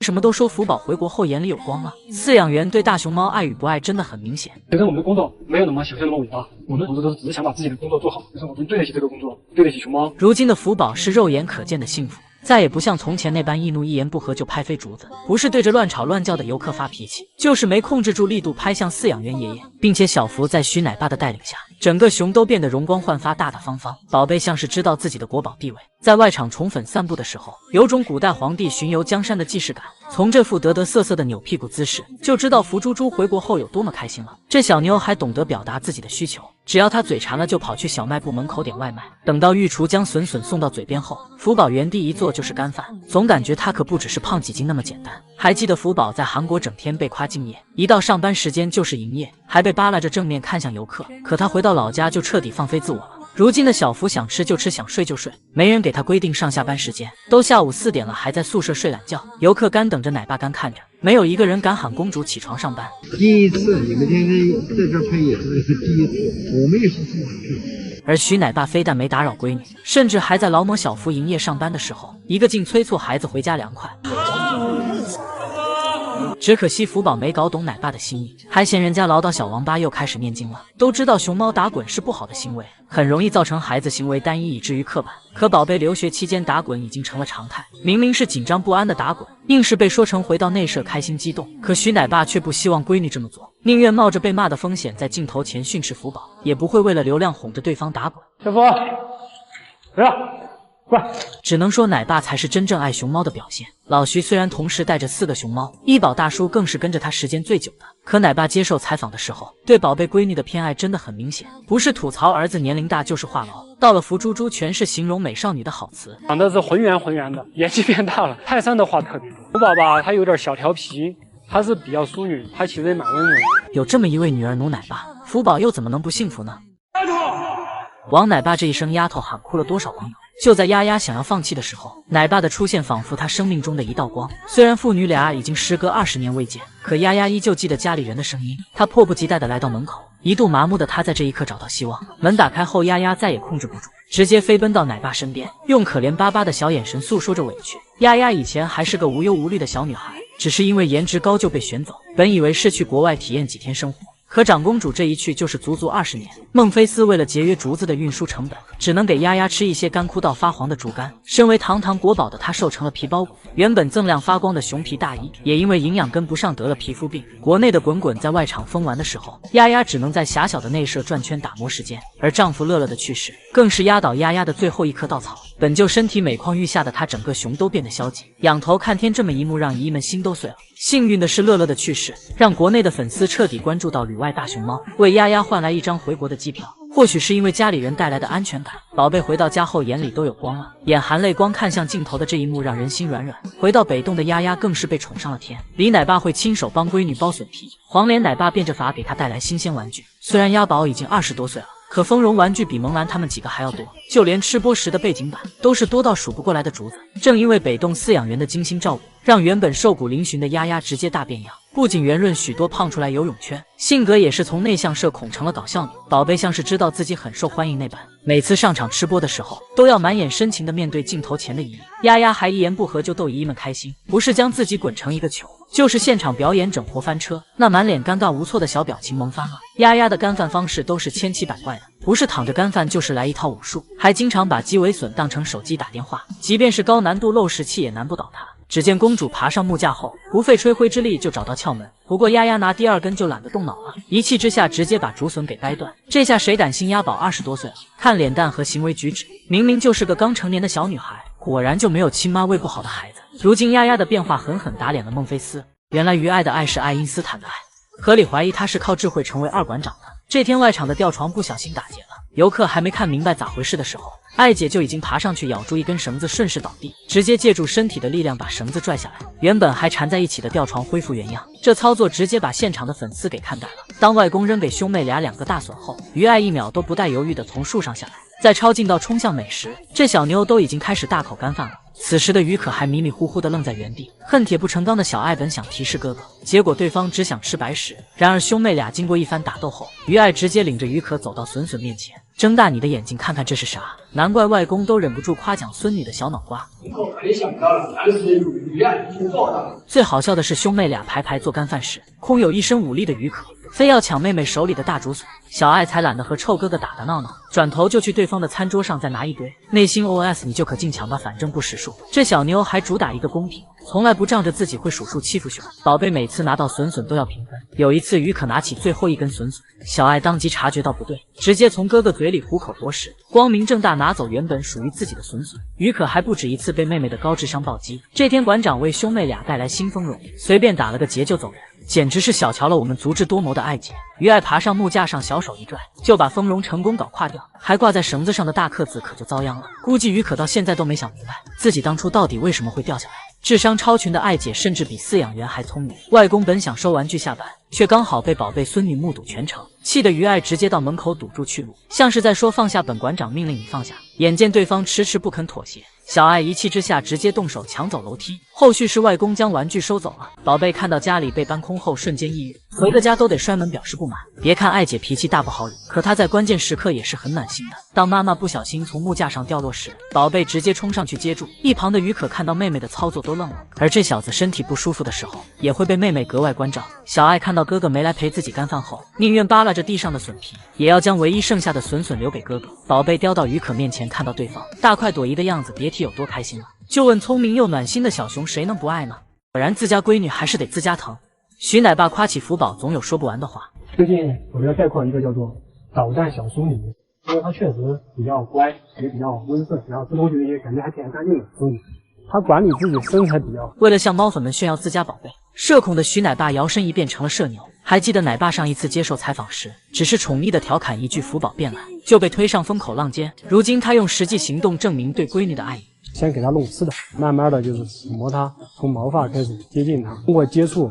什么都说福宝回国后眼里有光了，饲养员对大熊猫爱与不爱真的很明显。觉得我们的工作没有那么想象那么伟大，我们同志都只是想把自己的工作做好，就是我们对得起这个工作，对得起熊猫。如今的福宝是肉眼可见的幸福。再也不像从前那般易怒，一言不合就拍飞竹子，不是对着乱吵乱叫的游客发脾气，就是没控制住力度拍向饲养员爷爷，并且小福在徐奶爸的带领下，整个熊都变得容光焕发，大大方方。宝贝像是知道自己的国宝地位，在外场宠粉散步的时候，有种古代皇帝巡游江山的既视感。从这副得得瑟瑟的扭屁股姿势，就知道福猪猪回国后有多么开心了。这小妞还懂得表达自己的需求，只要她嘴馋了，就跑去小卖部门口点外卖。等到御厨将笋笋送到嘴边后，福宝原地一坐就是干饭，总感觉他可不只是胖几斤那么简单。还记得福宝在韩国整天被夸敬业，一到上班时间就是营业，还被扒拉着正面看向游客。可他回到老家就彻底放飞自我了。如今的小福想吃就吃，想睡就睡，没人给他规定上下班时间，都下午4点了还在宿舍睡懒觉。游客干等着，奶爸干看着，没有一个人敢喊公主起床上班。第一次你们天天在这拍也是第一次，我们也是第一次。而徐奶爸非但没打扰闺女，甚至还在劳模小福营业上班的时候，一个劲催促孩子回家凉快。只可惜福宝没搞懂奶爸的心意，还嫌人家唠叨小王八又开始念经了。都知道熊猫打滚是不好的行为，很容易造成孩子行为单一以至于刻板。可宝贝留学期间打滚已经成了常态，明明是紧张不安的打滚，硬是被说成回到内舍开心激动。可徐奶爸却不希望闺女这么做，宁愿冒着被骂的风险在镜头前训斥福宝，也不会为了流量哄着对方打滚。小福，来了。只能说奶爸才是真正爱熊猫的表现。老徐虽然同时带着4个熊猫，医保大叔更是跟着他时间最久的。可奶爸接受采访的时候，对宝贝闺女的偏爱真的很明显，不是吐槽儿子年龄大，就是话痨。到了福猪猪，全是形容美少女的好词，长得是浑圆的，年纪变大了，泰山的话特别多。福宝吧，他有点小调皮，他是比较淑女，他其实也蛮温柔。有这么一位女儿奴奶爸，福宝又怎么能不幸福呢？王奶爸这一声丫头喊哭了多少网友。就在丫丫想要放弃的时候，奶爸的出现仿佛他生命中的一道光。虽然父女俩已经时隔20年未见，可丫丫依旧记得家里人的声音。她迫不及待地来到门口，一度麻木的她在这一刻找到希望。门打开后，丫丫再也控制不住，直接飞奔到奶爸身边，用可怜巴巴的小眼神诉说着委屈。丫丫以前还是个无忧无虑的小女孩，只是因为颜值高就被选走，本以为是去国外体验几天生活。可长公主这一去就是足足20年。孟菲斯为了节约竹子的运输成本，只能给丫丫吃一些干枯到发黄的竹竿。身为堂堂国宝的她瘦成了皮包骨，原本锃亮发光的熊皮大衣也因为营养跟不上得了皮肤病。国内的滚滚在外场疯玩的时候，丫丫只能在狭小的内舍转圈打磨时间。而丈夫乐乐的去世，更是压倒丫丫的最后一棵稻草。本就身体每况愈下的她，整个熊都变得消极，仰头看天这么一幕让姨姨们心都碎了。幸运的是，乐乐的去世让国内的粉丝彻底关注到旅外大熊猫，为丫丫换来一张回国的机票。或许是因为家里人带来的安全感，宝贝回到家后眼里都有光了，眼含泪光看向镜头的这一幕让人心软软。回到北栋的丫丫更是被宠上了天，李奶爸会亲手帮闺女剥笋皮，黄脸奶爸变着法给她带来新鲜玩具。虽然丫宝已经20多岁了，可丰容玩具比萌兰他们几个还要多，就连吃播时的背景板都是多到数不过来的竹子。正因为北栋饲养员的精心照顾，让原本瘦骨嶙峋的丫丫直接大变样，不仅圆润许多，胖出来游泳圈，性格也是从内向社恐成了搞笑女。宝贝像是知道自己很受欢迎那般，每次上场吃播的时候，都要满眼深情地面对镜头前的姨姨。丫丫还一言不合就逗姨姨们开心，不是将自己滚成一个球，就是现场表演整活翻车，那满脸尴尬无措的小表情萌翻了。丫丫的干饭方式都是千奇百怪的，不是躺着干饭就是来一套武术，还经常把鸡尾笋当成手机打电话，即便是高难度漏食器也难不倒她。只见公主爬上木架后，不费吹灰之力就找到窍门。不过丫丫拿第2根就懒得动脑了，一气之下直接把竹笋给掰断。这下谁胆信丫宝20多岁了？看脸蛋和行为举止，明明就是个刚成年的小女孩，果然就没有亲妈喂不好的孩子。如今丫丫的变化狠狠打脸了孟菲斯。原来于爱的爱是爱因斯坦的爱，合理怀疑他是靠智慧成为2馆长的。这天外场的吊床不小心打结了，游客还没看明白咋回事的时候，爱姐就已经爬上去咬住一根绳子，顺势倒地，直接借助身体的力量把绳子拽下来，原本还缠在一起的吊床恢复原样。这操作直接把现场的粉丝给看呆了。当外公扔给兄妹俩2个大笋后，于爱1秒都不带犹豫的从树上下来，在超近道冲向美食，这小妞都已经开始大口干饭了。此时的于可还迷迷糊糊的愣在原地，恨铁不成钢的小爱本想提示哥哥，结果对方只想吃白食。然而兄妹俩经过一番打斗后，于爱直接领着于可走到笋笋面前，睁大你的眼睛看看这是啥？难怪外公都忍不住夸奖孙女的小脑瓜。太想要了，但是语言挺做的。最好笑的是兄妹俩排排做干饭时，空有一身武力的于可非要抢妹妹手里的大竹笋，小爱才懒得和臭哥哥打闹闹，转头就去对方的餐桌上再拿一堆，内心 OS 你就可尽抢吧，反正不识数。这小妞还主打一个公平，从来不仗着自己会数数欺负熊宝贝，每次拿到笋笋都要平分。有一次于可拿起最后一根笋笋，小爱当即察觉到不对，直接从哥哥嘴里虎口夺食，光明正大拿走原本属于自己的笋笋。于可还不止一次被妹妹的高智商暴击，这天馆长为兄妹俩带来新丰容，随便打了个结就走人，简直是小瞧了我们足智多谋的爱姐。于爱爬上木架上，小手一拽，就把丰容成功搞垮掉，还挂在绳子上的大刻字可就遭殃了。估计于可到现在都没想明白，自己当初到底为什么会掉下来。智商超群的爱姐甚至比饲养员还聪明。外公本想收玩具下班，却刚好被宝贝孙女目睹全程，气得于爱直接到门口堵住去路，像是在说放下，本馆长命令你放下。眼见对方迟迟不肯妥协，小爱一气之下直接动手抢走楼梯。后续是外公将玩具收走了，宝贝看到家里被搬空后瞬间抑郁，回个家都得摔门表示不满。别看爱姐脾气大不好惹，可她在关键时刻也是很暖心的。当妈妈不小心从木架上掉落时，宝贝直接冲上去接住。一旁的于可看到妹妹的操作都愣了，而这小子身体不舒服的时候也会被妹妹格外关照。小爱看到哥哥没来陪自己干饭后，宁愿扒拉着地上的笋皮，也要将唯一剩下的笋笋留给哥哥。宝贝叼到于可面前，看到对方大快朵颐的样子，别提有多开心了。就问聪明又暖心的小熊谁能不爱呢？果然自家闺女还是得自家疼。徐奶爸夸起福宝总有说不完的话。最近我要概括一个叫做捣蛋小淑女，因为她确实比较乖，也比较温顺，然后吃东西也感觉还挺干净的淑女。她管理自己身材比较。为了向猫粉们炫耀自家宝贝，社恐的徐奶爸摇身一变成了社牛。还记得奶爸上一次接受采访时，只是宠溺的调侃一句福宝变懒，就被推上风口浪尖。如今他用实际行动证明对闺女的爱意。先给它弄吃的，慢慢的就是抚摸它，从毛发开始接近它，通过接触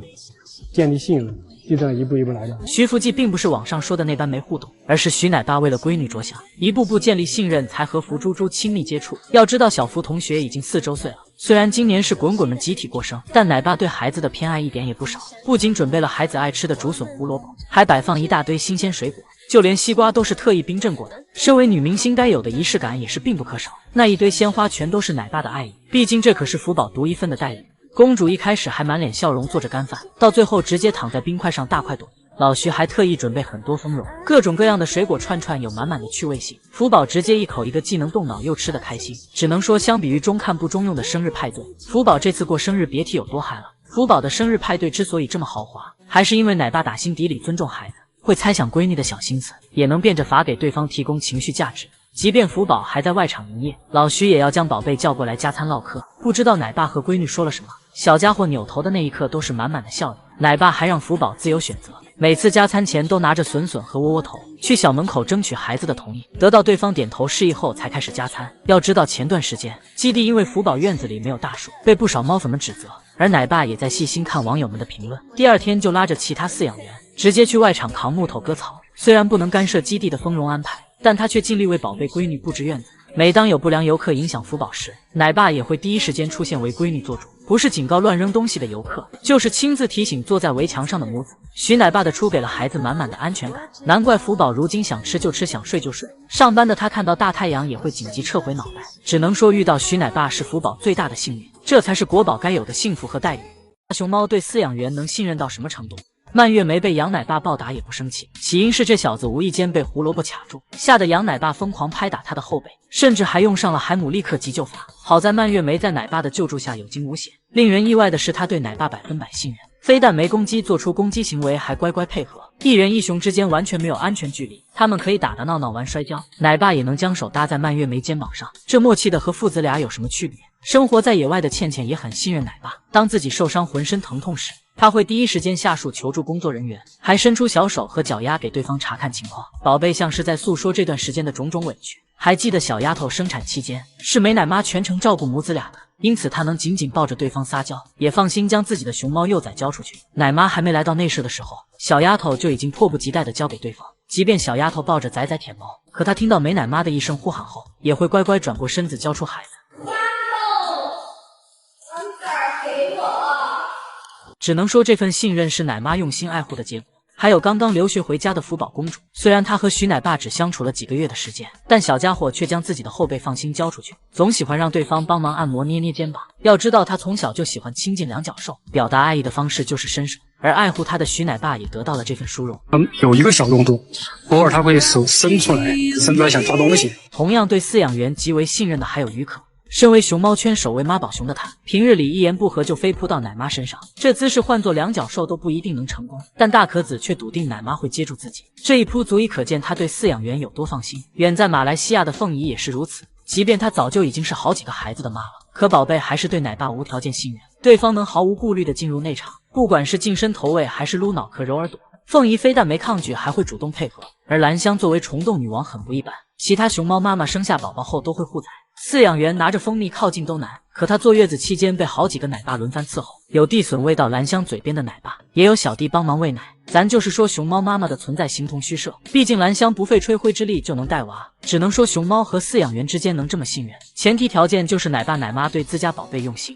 建立信任，就这样一步一步来的。徐福记并不是网上说的那般没互动，而是徐奶爸为了闺女着想，一步步建立信任，才和福猪猪亲密接触。要知道小福同学已经4周岁了，虽然今年是滚滚们集体过生，但奶爸对孩子的偏爱一点也不少，不仅准备了孩子爱吃的竹笋、胡萝卜，还摆放一大堆新鲜水果。就连西瓜都是特意冰镇过的，身为女明星该有的仪式感也是必不可少。那一堆鲜花全都是奶爸的爱意，毕竟这可是福宝独一份的待遇。公主一开始还满脸笑容做着干饭，到最后直接躺在冰块上大快朵颐。老徐还特意准备很多丰容，各种各样的水果串串，有满满的趣味性。福宝直接一口一个，既能动脑又吃得开心。只能说相比于中看不中用的生日派对，福宝这次过生日别提有多嗨了。福宝的生日派对之所以这么豪华，还是因为奶爸打心底里尊重孩子，会猜想闺女的小心思，也能变着法给对方提供情绪价值。即便福宝还在外场营业，老徐也要将宝贝叫过来加餐唠嗑。不知道奶爸和闺女说了什么，小家伙扭头的那一刻都是满满的笑意。奶爸还让福宝自由选择，每次加餐前都拿着笋笋和窝窝头去小门口争取孩子的同意，得到对方点头示意后才开始加餐。要知道前段时间基地因为福宝院子里没有大树，被不少猫粉们指责，而奶爸也在细心看网友们的评论，第二天就拉着其他饲养员直接去外场扛木头割草。虽然不能干涉基地的丰容安排，但他却尽力为宝贝闺女布置院子。每当有不良游客影响福宝时，奶爸也会第一时间出现为闺女做主，不是警告乱扔东西的游客，就是亲自提醒坐在围墙上的母子。徐奶爸的出给了孩子满满的安全感，难怪福宝如今想吃就吃，想睡就睡。上班的他看到大太阳也会紧急撤回脑袋，只能说遇到徐奶爸是福宝最大的幸运，这才是国宝该有的幸福和待遇。大熊猫对饲养员能信任到什么程度？蔓越莓被羊奶爸暴打也不生气，起因是这小子无意间被胡萝卜卡住，吓得羊奶爸疯狂拍打他的后背，甚至还用上了海姆立克急救法。好在蔓越莓在奶爸的救助下有惊无险。令人意外的是，他对奶爸100%信任，非但没攻击，做出攻击行为还乖乖配合。一人一熊之间完全没有安全距离，他们可以打打闹闹玩摔跤，奶爸也能将手搭在蔓越莓肩膀上，这默契的和父子俩有什么区别？生活在野外的倩倩也很信任奶爸，当自己受伤浑身疼痛时，他会第一时间下树求助工作人员，还伸出小手和脚丫给对方查看情况。宝贝像是在诉说这段时间的种种委屈。还记得小丫头生产期间是美奶妈全程照顾母子俩的，因此她能紧紧抱着对方撒娇，也放心将自己的熊猫幼崽交出去。奶妈还没来到内舍的时候，小丫头就已经迫不及待地交给对方。即便小丫头抱着崽崽舔毛，可她听到美奶妈的一声呼喊后，也会乖乖转过身子交出孩子。只能说这份信任是奶妈用心爱护的结果。还有刚刚留学回家的福宝公主。虽然她和徐奶爸只相处了几个月的时间，但小家伙却将自己的后辈放心交出去，总喜欢让对方帮忙按摩捏捏肩膀。要知道他从小就喜欢亲近两脚兽，表达爱意的方式就是伸手，而爱护他的徐奶爸也得到了这份殊荣。有一个小动作，偶尔他会手伸出来想抓东西。同样对饲养员极为信任的还有于可。身为熊猫圈首位妈宝熊的他，平日里一言不合就飞扑到奶妈身上，这姿势换作两脚兽都不一定能成功，但大可子却笃定奶妈会接住自己。这一扑足以可见他对饲养员有多放心。远在马来西亚的凤仪也是如此，即便她早就已经是好几个孩子的妈了，可宝贝还是对奶爸无条件信任，对方能毫无顾虑地进入内场，不管是近身投喂还是撸脑壳揉耳朵，凤仪非但没抗拒，还会主动配合。而兰香作为虫洞女王很不一般，其他熊猫妈妈生下宝宝后都会护崽，饲养员拿着蜂蜜靠近都难，可她坐月子期间被好几个奶爸轮番伺候，有递吮喂到兰香嘴边的奶爸，也有小弟帮忙喂奶。咱就是说熊猫妈妈的存在形同虚设，毕竟兰香不费吹灰之力就能带娃，只能说熊猫和饲养员之间能这么信任，前提条件就是奶爸奶妈对自家宝贝用心。